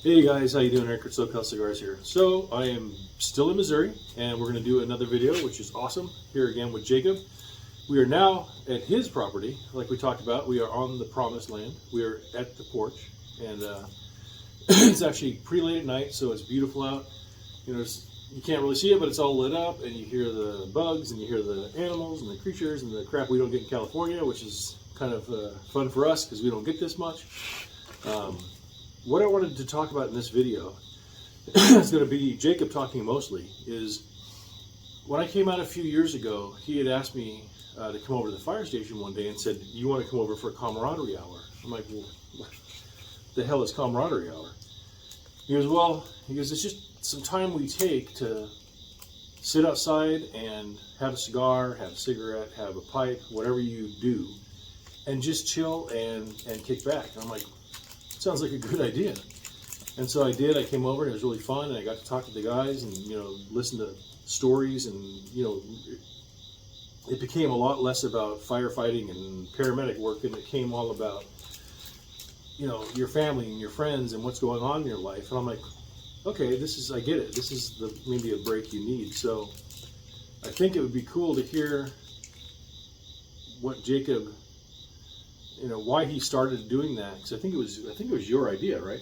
Hey guys, how you doing? Eric at SoCal Cigars here. So I am still in Missouri, and we're going to do another video, which is awesome. Here again with Jacob. We are now at his property, like we talked about. We are on the promised land. We are at the porch, and it's actually pretty late at night, so it's beautiful out. You know, you can't really see it, but it's all lit up, and you hear the bugs, and you hear the animals, and the creatures, and the crap we don't get in California, which is kind of fun for us because we don't get this much. What I wanted to talk about in this video is going to be Jacob talking mostly. Is when I came out a few years ago, he had asked me to come over to the fire station one day and said, "You want to come over for a Comradery Hour?" I'm like, "Well, what the hell is Comradery Hour?" He goes, it's just some time we take to sit outside and have a cigar, have a cigarette, have a pipe, whatever you do, and just chill and kick back." And I'm like, sounds like a good idea. And so I did. I came over and it was really fun, and I got to talk to the guys and, you know, listen to stories, and, you know, it became a lot less about firefighting and paramedic work, and it became all about, you know, your family and your friends and what's going on in your life. And I'm like, okay, I get it. This is maybe a break you need. So I think it would be cool to hear what Jacob, you know, why he started doing that, because I think it was your idea, right?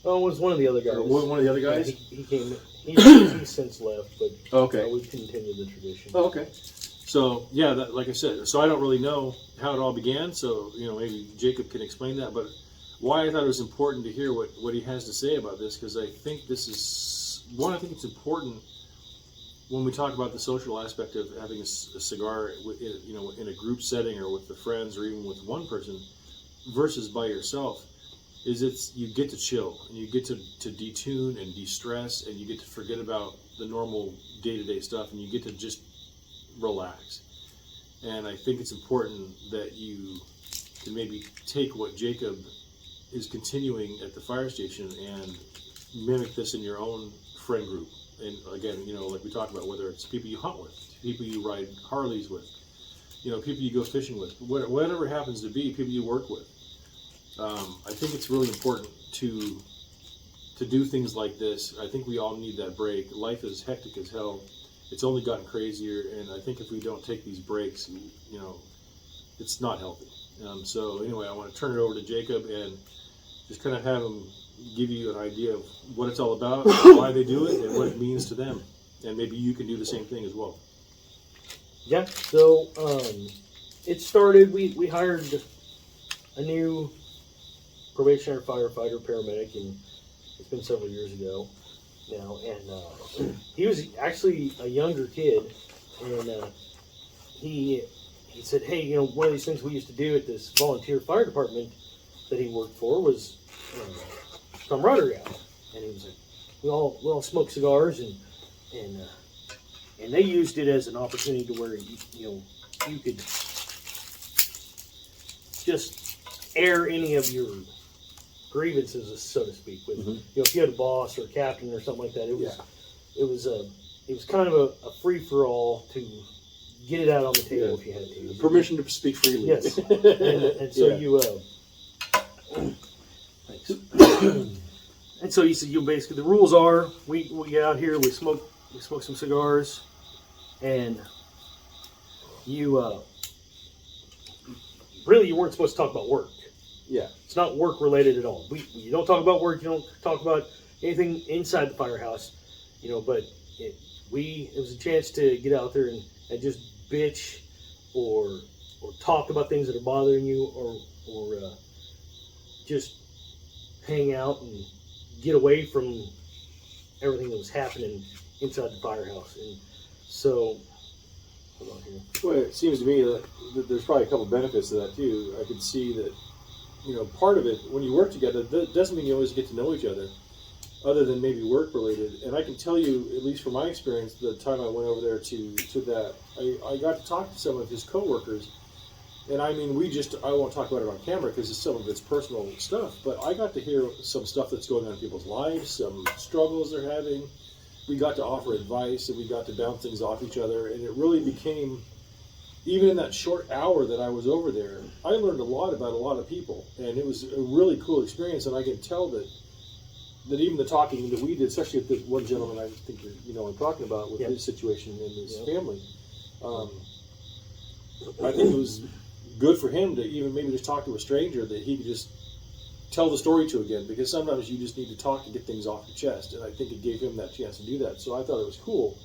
Oh, it was one of the other guys. One of the other guys? Yeah, he came. He's since left, but okay. We've continued the tradition. Oh, okay. So yeah, like I said, so I don't really know how it all began. So, you know, maybe Jacob can explain that. But why I thought it was important to hear what he has to say about this, because I think this is one. I think it's important when we talk about the social aspect of having a cigar, you know, in a group setting or with the friends or even with one person versus by yourself, is you get to chill and you get to detune and de-stress, and you get to forget about the normal day-to-day stuff, and you get to just relax. And I think it's important that you can maybe take what Jacob is continuing at the fire station and mimic this in your own friend group. And again, you know, like we talked about, whether it's people you hunt with, people you ride Harleys with, you know, people you go fishing with, whatever happens to be, people you work with. I think it's really important to do things like this. I think we all need that break. Life is hectic as hell. It's only gotten crazier, and I think if we don't take these breaks, you know, it's not healthy. So anyway, I want to turn it over to Jacob and just kind of have him give you an idea of what it's all about, why they do it, and what it means to them. And maybe you can do the same thing as well. Yeah, so it started, we hired a new probationary firefighter, paramedic, and it's been several years ago now, and he was actually a younger kid, and he said, "Hey, you know, one of these things we used to do at this volunteer fire department that he worked for was Comradery Hour." And he was like, we all smoked cigars, and they used it as an opportunity to where you could just air any of your grievances, so to speak, with you know, if you had a boss or a captain or something like that. It was kind of a free for all to get it out on the table if you had to. Permission to speak freely. Yes, and so you. Thanks. And so you said, basically, the rules are we get out here, we smoke some cigars, and you really, you weren't supposed to talk about work. Yeah, it's not work related at all. You don't talk about work. You don't talk about anything inside the firehouse, you know. But it was a chance to get out there and just bitch or talk about things that are bothering you, or just hang out and get away from everything that was happening inside the firehouse. And so, hold on here. Well, it seems to me that there's probably a couple benefits to that too. I could see that, you know, part of it, when you work together, that doesn't mean you always get to know each other, other than maybe work related. And I can tell you, at least from my experience, the time I went over there to that, I got to talk to some of his coworkers. And I mean, I won't talk about it on camera because some of it's personal stuff, but I got to hear some stuff that's going on in people's lives, some struggles they're having. We got to offer advice, and we got to bounce things off each other, and it really became, even in that short hour that I was over there, I learned a lot about a lot of people, and it was a really cool experience. And I can tell that that even the talking that we did, especially with the one gentleman, I think you know what I'm talking about with Yep. his situation and his Yep. family. I think it was good for him to even maybe just talk to a stranger that he could just tell the story to again, because sometimes you just need to talk to get things off your chest, and I think it gave him that chance to do that. So I thought it was cool,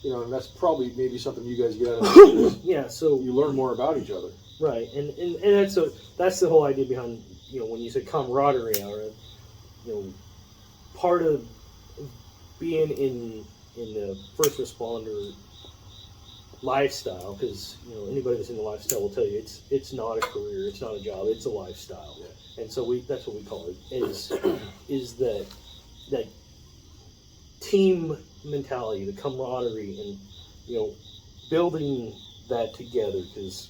you know, and that's probably maybe something you guys get out of it. Yeah, so You learn more about each other. right, and that's the whole idea behind, you know, when you say camaraderie hour, you know, part of being in the first responder lifestyle, because you know anybody that's in the lifestyle will tell you it's not a career, it's not a job, it's a lifestyle. Yeah. And so that's what we call it, is that team mentality, the camaraderie, and you know building that together. Because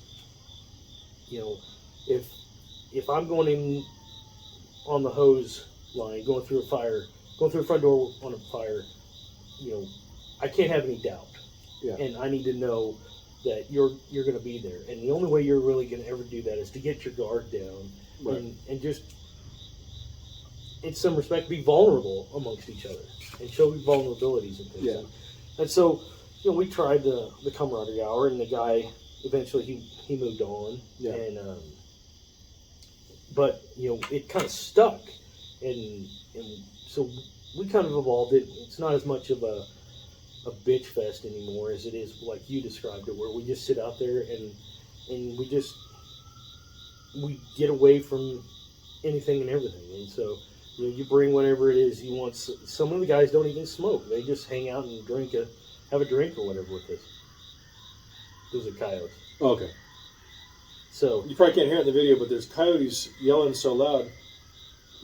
you know if I'm going in on the hose line, going through a front door on a fire, you know I can't have any doubt. Yeah. And I need to know that you're going to be there. And the only way you're really going to ever do that is to get your guard down, Right. and just, in some respect, be vulnerable amongst each other and show vulnerabilities and things. Yeah. And so, you know, we tried the camaraderie hour, and the guy eventually he moved on. Yeah. And but you know, it kind of stuck, and so we kind of evolved it. It's not as much of a bitch fest anymore as it is like you described it, where we just sit out there and we get away from anything and everything. And so you know, you bring whatever it is you want. Some of the guys don't even smoke; they just hang out and have a drink or whatever with us. Those are coyotes. Okay. So You probably can't hear it in the video, but there's coyotes yelling so loud.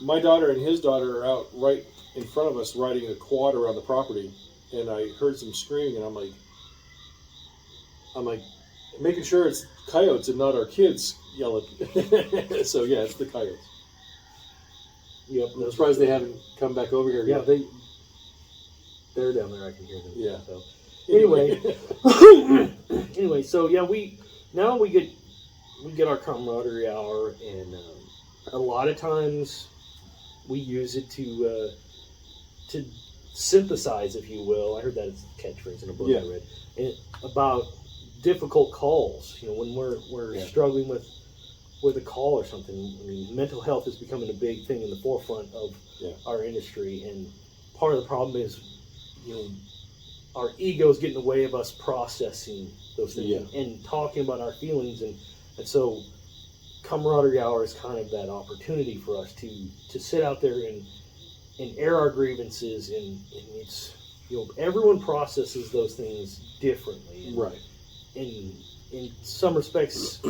My daughter and his daughter are out right in front of us riding a quad around the property, and I heard some screaming, and I'm like making sure it's coyotes and not our kids yelling. So yeah, it's the coyotes. yep, I'm surprised they haven't come back over here yeah, yet. they're down there. I can hear them. Yeah. So anyway, so yeah, we get our camaraderie hour, and a lot of times we use it to synthesize, if you will. I heard that as a catchphrase in a book I read, and about difficult calls. You know, when we're struggling with a call or something. I mean, mental health is becoming a big thing in the forefront of our industry, and part of the problem is, you know, our egos get in the way of us processing those things and talking about our feelings, and so camaraderie hour is kind of that opportunity for us to sit out there and air our grievances, and it's, you know, everyone processes those things differently, and Right. in some respects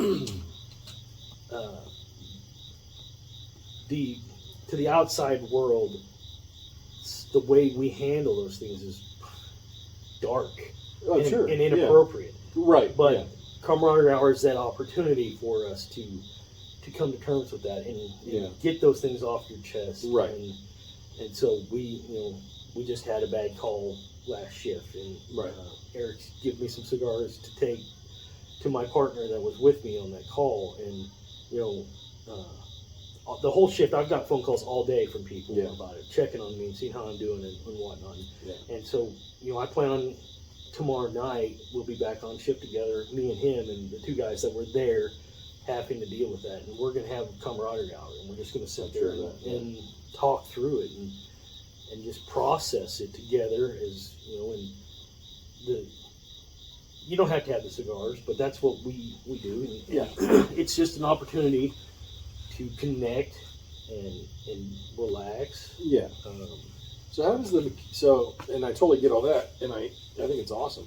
to the outside world, the way we handle those things is dark and inappropriate. Right. But camaraderie hour is that opportunity for us to come to terms with that and get those things off your chest. Right. And so we just had a bad call last shift, and Eric gave me some cigars to take to my partner that was with me on that call, and you know, the whole shift I've got phone calls all day from people about it, checking on me and seeing how I'm doing and whatnot. And so, you know, I plan on tomorrow night we'll be back on shift together, me and him and the two guys that were there, having to deal with that, and we're going to have a camaraderie hour, and we're just going to sit there and talk through it and just process it together, as you know. And you don't have to have the cigars, but that's what we do. And it's just an opportunity to connect and relax. Yeah. So how does and I totally get all that, and I think it's awesome.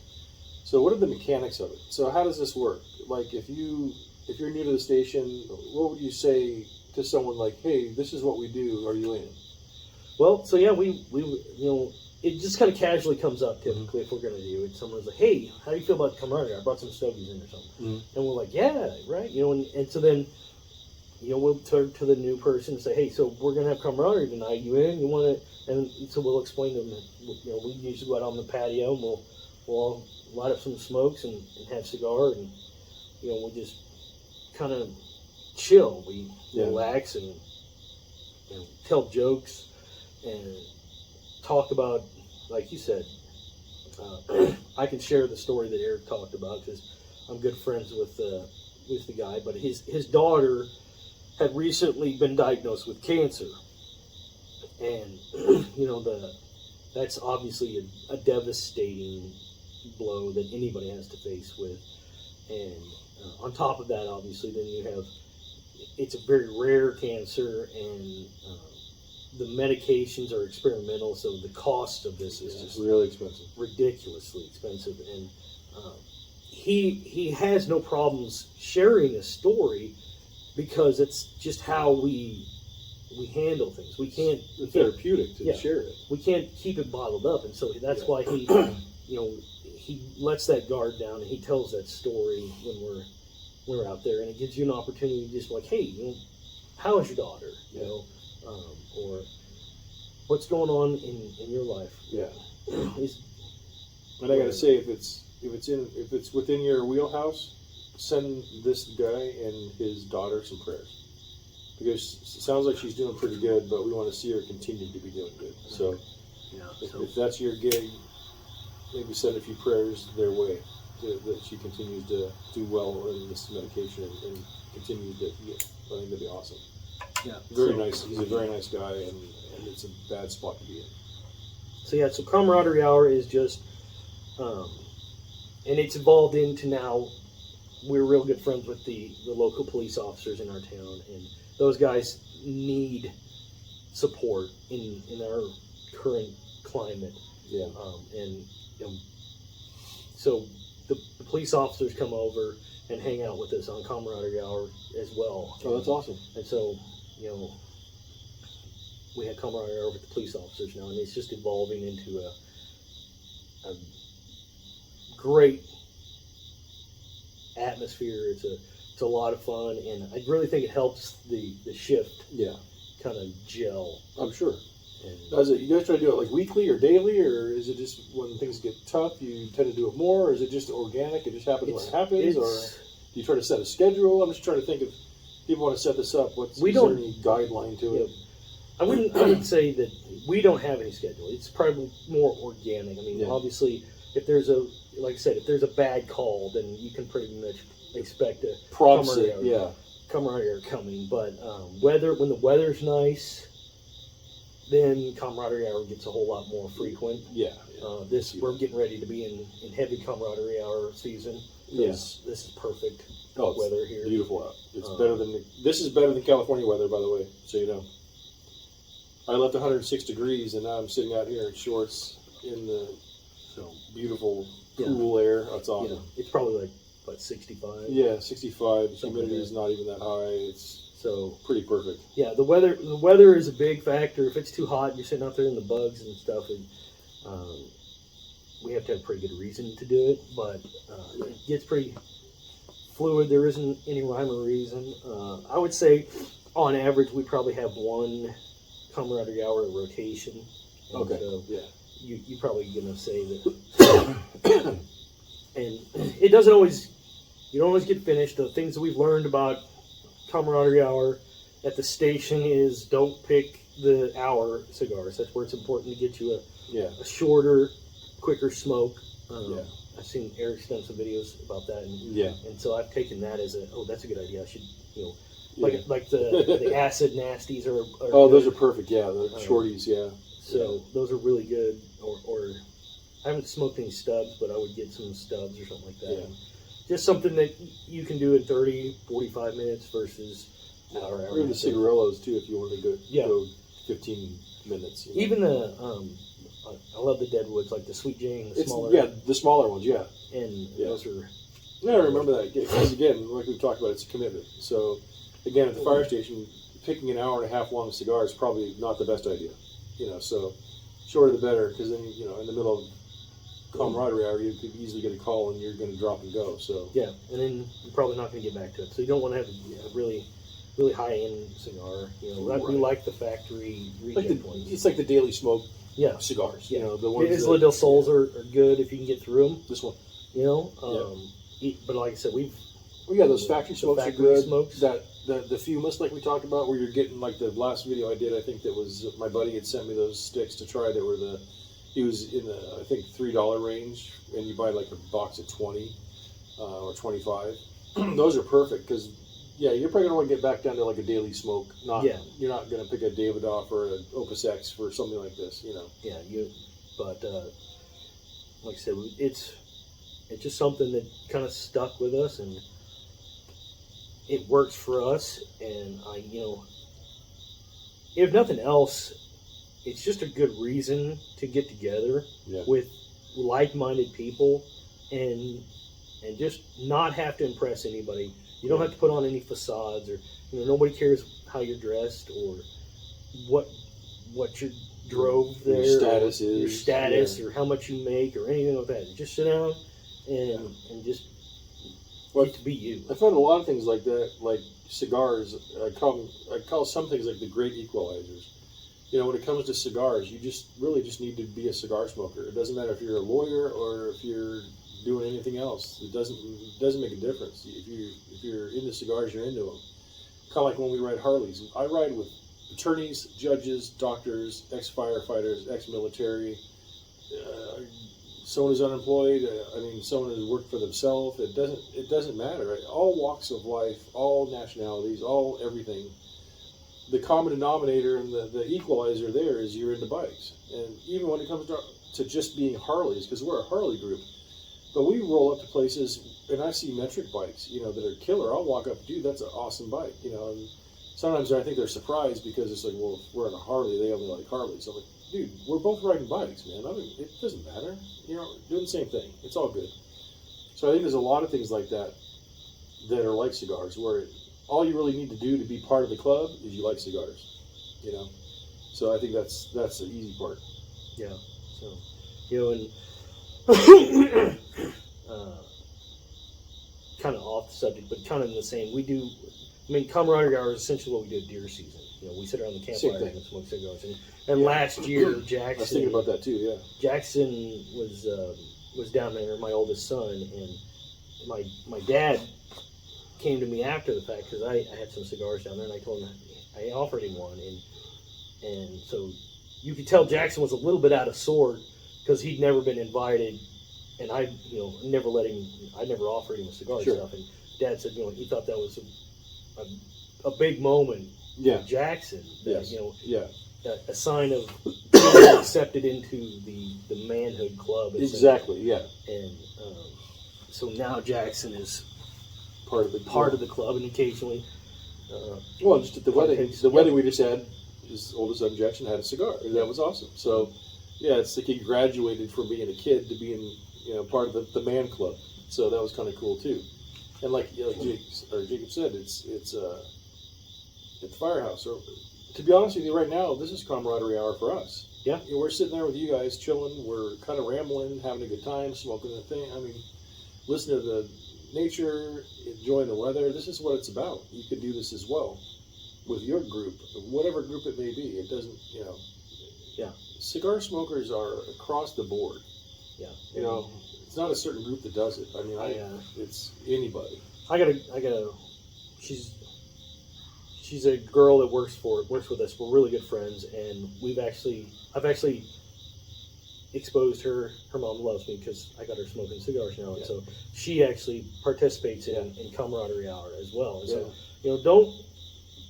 So what are the mechanics of it? So how does this work? Like if you're new to the station, what would you say to someone like, hey, this is what we do, are you in? Well, so yeah, we you know, it just kind of casually comes up typically if we're going to do it. Someone's like, hey, how do you feel about camaraderie? I brought some stogies in or something. And we're like, yeah, right. You know, and so then, you know, we'll turn to the new person and say, hey, so we're going to have camaraderie tonight. You in? You want to? And so we'll explain to them that, you know, we usually go out on the patio and we'll all light up some smokes and have cigar, and, you know, we'll just kind of chill. We relax and tell jokes and talk about, like you said, I can share the story that Eric talked about because I'm good friends with the guy. But his daughter had recently been diagnosed with cancer, and that's obviously a devastating blow that anybody has to face with. And on top of that, obviously, then you have, it's a very rare cancer, and the medications are experimental, so the cost of this is just really expensive, ridiculously expensive. And he has no problems sharing a story because it's just how we handle things. We can't, it's therapeutic to share it. We can't keep it bottled up, and so that's why he he lets that guard down and he tells that story when we're out there, and it gives you an opportunity to just like, hey, how is your daughter, or what's going on in your life. And I gotta say, if it's within your wheelhouse, send this guy and his daughter some prayers, because it sounds like she's doing pretty good, but we want to see her continue to be doing good. So if that's your gig, maybe send a few prayers their way that she continues to do well in this medication and continues to heal. I think that'd be awesome. Yeah, very nice. He's a very nice guy, and it's a bad spot to be in. So Comradery Hour is just, and it's evolved into now we're real good friends with the local police officers in our town, and those guys need support in our current climate. Yeah. So the police officers come over and hang out with us on Comradery Hour as well. Oh, that's awesome. And so, we have Comradery Hour with the police officers now, and it's just evolving into a great atmosphere. It's a lot of fun, and I really think it helps the shift kind of gel. I'm sure. And does it? You guys try to do it like weekly or daily, or is it just when things get tough you tend to do it more, or is it just organic? It just happens when it happens, or do you try to set a schedule? I'm just trying to think if people want to set this up. Is there any guideline to it? I would say that we don't have any schedule. It's probably more organic. I mean, obviously, if there's if there's a bad call, then you can pretty much expect a Comradery Hour coming. But when the weather's nice, then Comradery Hour gets a whole lot more frequent. We're getting ready to be in heavy Comradery Hour season. This is perfect weather here. Beautiful out. It's this is better than California weather, by the way, so you know. I left 106 degrees, and now I'm sitting out here in shorts in the beautiful, cool air. That's awesome. It's probably like 65. Yeah, 65. Humidity is not even that high. It's pretty perfect. Yeah, the weather is a big factor. If it's too hot, you're sitting out there in the bugs and stuff, and we have to have a pretty good reason to do it. But it gets pretty fluid. There isn't any rhyme or reason. I would say, on average, we probably have one Comradery Hour rotation. And so you're probably gonna say that, and it doesn't always. You don't always get finished. The things that we've learned about Comradery Hour at the station is don't pick the hour cigars. That's where it's important to get you a shorter, quicker smoke. I've seen Eric's done some videos about that, and so I've taken that as that's a good idea. I should like the acid nasties are those are perfect. The shorties. So those are really good. Or I haven't smoked any stubs, but I would get some stubs or something like that. Just something that you can do in 30, 45 minutes versus an hour. Or even the cigarillos too, if you want to go 15 minutes. Even the I love the Deadwoods, like the Sweet Jane, the smaller. The smaller ones. And those are. Yeah, remember that because again, like we've talked about, it's a commitment. So again, at the fire station, picking an hour and a half long cigar is probably not the best idea. So shorter the better, because then in the middle of Comradery Hour, you could easily get a call and you're going to drop and go. So and then you're probably not going to get back to it. So you don't want to have a really, really high end cigar. We like the factory reject ones. It's like the daily smoke cigars. The ones Isla del Sols are good if you can get through them. This one. But like I said, Well, yeah, those factory smokes are factory good. smokes. The fumus, like we talked about, where you're getting like the last video I did. I think that was my buddy had sent me those sticks to try. That were he was in the I think $3 range, and you buy like a box of 20 or 25. Those are perfect because yeah, you're probably gonna want to get back down to like a daily smoke. You're not gonna pick a Davidoff or an Opus X for something like this, you know. Yeah, but like I said, it's just something that kind of stuck with us, and it works for us. And if nothing else, it's just a good reason to get together with like-minded people and just not have to impress anybody. You don't have to put on any facades, or nobody cares how you're dressed or what you drove there, your status is, your status, or how much you make, or anything like that. Just sit down and just get to be you. I found a lot of things like that, like cigars. I call some things like the great equalizers. When it comes to cigars, you really just need to be a cigar smoker. It doesn't matter if you're a lawyer or if you're doing anything else. It doesn't make a difference. If you're into cigars, you're into them. Kind of like when we ride Harleys. I ride with attorneys, judges, doctors, ex-firefighters, ex-military, someone who's unemployed. Someone who's worked for themselves. It doesn't matter. Right? All walks of life, all nationalities, all everything. The common denominator and the equalizer there is you're into bikes. And even when it comes to just being Harleys, because we're a Harley group, but we roll up to places and I see metric bikes, that are killer. I'll walk up, dude, that's an awesome bike, and sometimes I think they're surprised because it's like, well, if we're on a Harley, they only like Harleys. So I'm like, dude, we're both riding bikes, man. It doesn't matter. Doing the same thing. It's all good. So I think there's a lot of things like that are like cigars, where all you really need to do to be part of the club is you like cigars, So I think that's the easy part. Yeah. So, and kind of off the subject, but kind of in the same. We do. Comradery Hour is essentially what we do at deer season. We sit around the campfire and smoke cigars. And last year, Jackson. I was thinking about that too. Yeah. Jackson was down there, my oldest son, and my dad came to me after the fact because I had some cigars down there, and I told him I offered him one, and so you could tell Jackson was a little bit out of sort because he'd never been invited, and I never offered him a cigar and stuff. And Dad said he thought that was a big moment for Jackson. That, a sign of being accepted into the manhood club. Exactly. Yeah. And so now Jackson is part of the club, and occasionally. Just at the wedding. The wedding we just had, his oldest son Jackson had a cigar. And that was awesome. So, it's like he graduated from being a kid to being part of the man club. So that was kind of cool too. And like Jacob said, it's Firehouse. Or to be honest with you, right now this is Comradery Hour for us. Yeah, we're sitting there with you guys, chilling. We're kind of rambling, having a good time, smoking the thing. Listening to the nature, enjoying the weather. This is what it's about. You could do this as well with your group, whatever group it may be. It doesn't, Yeah. Cigar smokers are across the board. Yeah. It's not a certain group that does it. It's anybody. I gotta. She's a girl that works with us. We're really good friends, and I've actually exposed her. Her mom loves me because I got her smoking cigars now, and so she actually participates in Comradery Hour as well. And so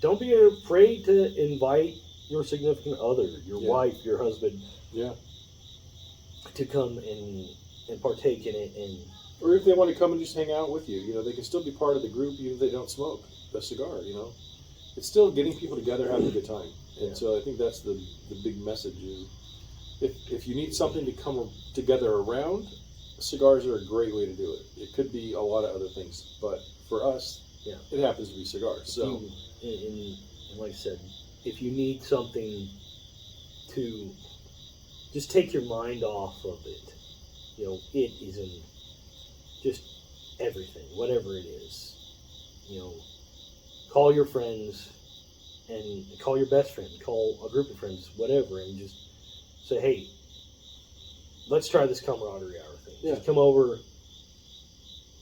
don't be afraid to invite your significant other, your wife, your husband, to come and partake in it. Or if they want to come and just hang out with you, they can still be part of the group even if they don't smoke a cigar. It's still getting people together, having a good time. And so I think that's the big message is if you need something to come together around, cigars are a great way to do it. It could be a lot of other things, but for us, it happens to be cigars. So, and like I said, if you need something to just take your mind off of it, it isn't just everything, whatever it is. Call your friends and call your best friend, call a group of friends, whatever, and just say, hey, let's try this Comradery Hour thing. Just come over,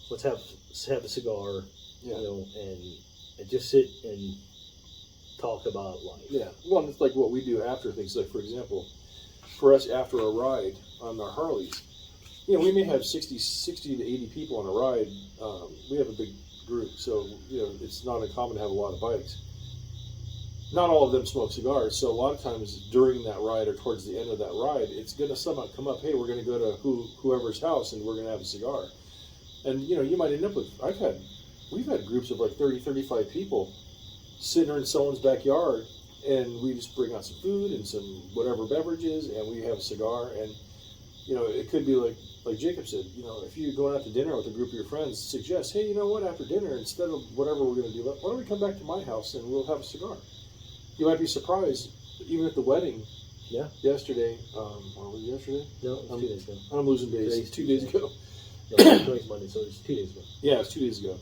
let's have a cigar, Yeah. you know, and just sit and talk about life. Yeah. Well, it's like what we do after things. Like, for example, for us after a ride on our Harleys, you know, we may have 60 to 80 people on a ride. We have a big group, so, you know, it's not uncommon to have a lot of bikes. Not all of them smoke cigars, so a lot of times during that ride or towards the end of that ride, it's going to somehow come up, hey, we're going to go to whoever's house and we're going to have a cigar. And, you know, you might end up with, we've had groups of like 30, 35 people sitting in someone's backyard, and we just bring out some food and some whatever beverages, and we have a cigar. And, you know, it could be like Jacob said, you know, if you're going out to dinner with a group of your friends, suggest, hey, you know what, after dinner, instead of whatever we're going to do, why don't we come back to my house and we'll have a cigar? You might be surprised, even at the wedding. Yeah. Yesterday, or was it yesterday? No, it was 2 days ago. I'm losing days. Today's 2 days ago. No, today's Monday, so it's 2 days ago. Yeah, it was 2 days ago.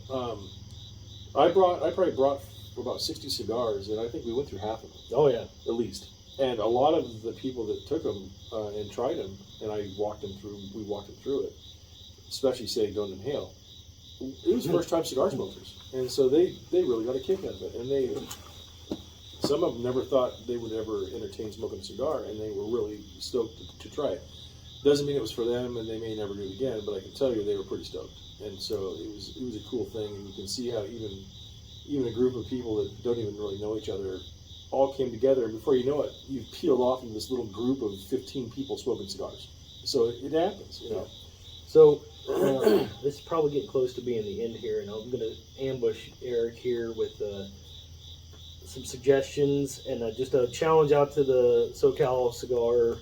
I probably brought about 60 cigars, and I think we went through half of them. Oh yeah, at least. And a lot of the people that took them and tried them, and we walked them through it, especially saying don't inhale. It was first time cigar smokers, and so they really got a kick out of it. And some of them never thought they would ever entertain smoking a cigar, and they were really stoked to try it. Doesn't mean it was for them, and they may never do it again, but I can tell you they were pretty stoked. And so it was a cool thing, and you can see how even a group of people that don't even really know each other all came together, and before you know it, you've peeled off into this little group of 15 people smoking cigars. So it happens, you know. So this is probably getting close to being the end here, and I'm going to ambush Eric here with some suggestions and just a challenge out to the SoCal cigar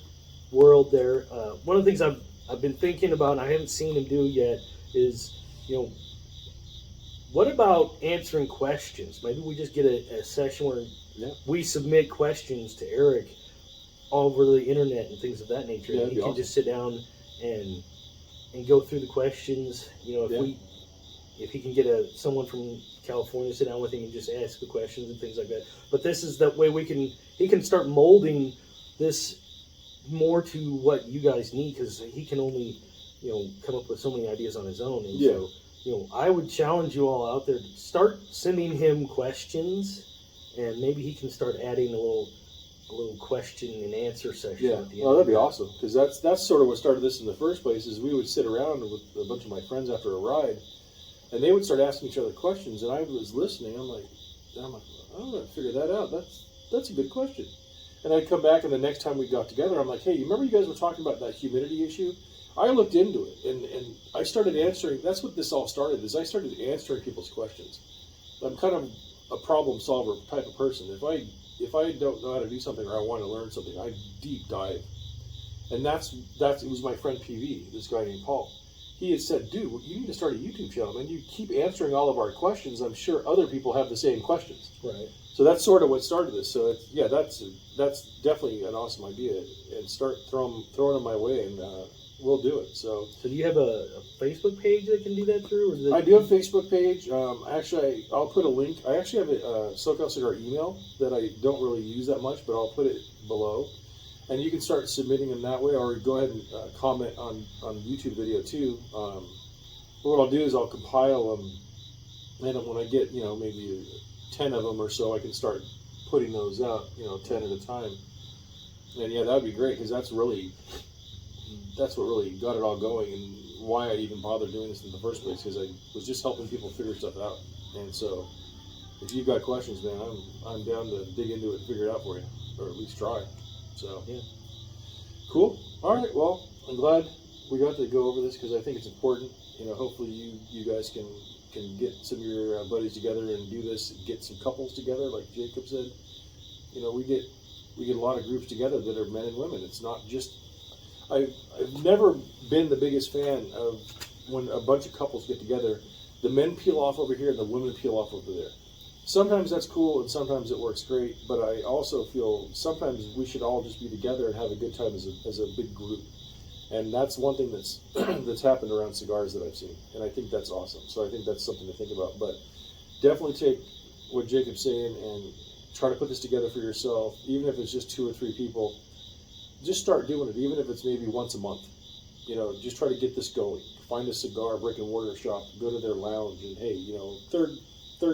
world there. One of the things I've been thinking about, and I haven't seen him do yet, is, you know, what about answering questions? Maybe we just get a session where we submit questions to Eric all over the internet and things of that nature. Yeah, and he can just sit down and go through the questions. You know, if he can get someone from California to sit down with him and just ask the questions and things like that. But this is that way he can start molding this more to what you guys need, because he can only, you know, come up with so many ideas on his own. And so, you know, I would challenge you all out there to start sending him questions, and maybe he can start adding a little question and answer section. Yeah, at the end. well, that'd be awesome, because that's sort of what started this in the first place. Is we would sit around with a bunch of my friends after a ride, and they would start asking each other questions, and I was listening. I'm like, I'm gonna figure that out. That's a good question. And I'd come back, and the next time we got together, I'm like, hey, you remember you guys were talking about that humidity issue? I looked into it, and I started answering. That's what this all started, is I started answering people's questions. I'm kind of a problem solver type of person. If I don't know how to do something, or I want to learn something, I deep dive. And it was my friend PV, this guy named Paul. He had said, dude, you need to start a YouTube channel, man. You keep answering all of our questions. I'm sure other people have the same questions. Right. So that's sort of what started this. So that's definitely an awesome idea, and start throwing them my way, and we'll do it. So do you have a Facebook page that can do that through? Or I do have a Facebook page. Actually, I'll put a link. I actually have a SoCal Cigar email that I don't really use that much, but I'll put it below. And you can start submitting them that way, or go ahead and comment on the YouTube video too. But what I'll do is I'll compile them, and when I get, you know, maybe 10 of them or so, I can start putting those out, you know, 10 at a time. And yeah, that would be great, because that's what really got it all going, and why I even bothered doing this in the first place, because I was just helping people figure stuff out. And so if you've got questions, man, I'm down to dig into it and figure it out for you, or at least try. So yeah, cool. All right, well, I'm glad we got to go over this, because I think it's important. You know, hopefully you guys can get some of your buddies together and do this, get some couples together, like Jacob said. You know, we get a lot of groups together that are men and women. It's not just, I've never been the biggest fan of when a bunch of couples get together, the men peel off over here and the women peel off over there. Sometimes that's cool, and sometimes it works great, but I also feel sometimes we should all just be together and have a good time as a big group. And that's one thing that's happened around cigars that I've seen, and I think that's awesome. So I think that's something to think about. But definitely take what Jacob's saying and try to put this together for yourself, even if it's just 2 or 3 people. Just start doing it, even if it's maybe once a month. You know, just try to get this going. find a cigar brick and mortar shop, go to their lounge, and hey, you know, third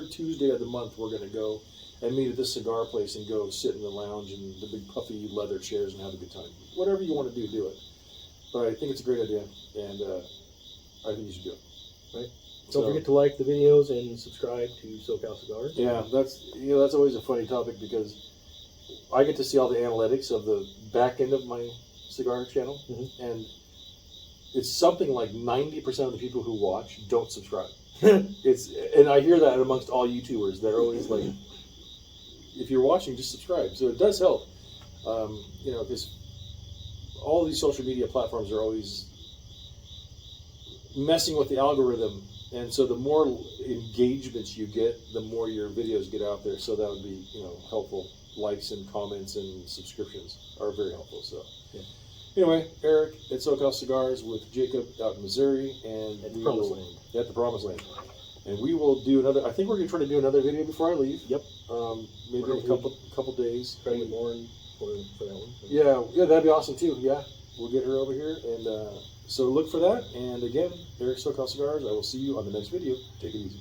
Tuesday of the month, we're going to go and meet at this cigar place and go sit in the lounge and the big puffy leather chairs and have a good time. Whatever you want to do it. But I think it's a great idea, and I think you should do it. Right. Don't forget to like the videos and subscribe to SoCal Cigars. Yeah, that's always a funny topic because I get to see all the analytics of the back end of my cigar channel, and it's something like 90% of the people who watch don't subscribe. And I hear that amongst all YouTubers. They're always like, if you're watching, just subscribe. So it does help, you know, because all these social media platforms are always messing with the algorithm. And so the more engagements you get, the more your videos get out there. So that would be, you know, helpful. Likes and comments and subscriptions are very helpful. So anyway, Eric at SoCal Cigars with Jacob out in Missouri, and at the Promised Land. At the Promised Land. And we will do another. I think we're going to try to do another video before I leave. Yep. Maybe in a couple days. Try to get Lauren for that one. Yeah, that'd be awesome too. Yeah, we'll get her over here, and so look for that. And again, Eric SoCal Cigars. I will see you on the next video. Take it easy.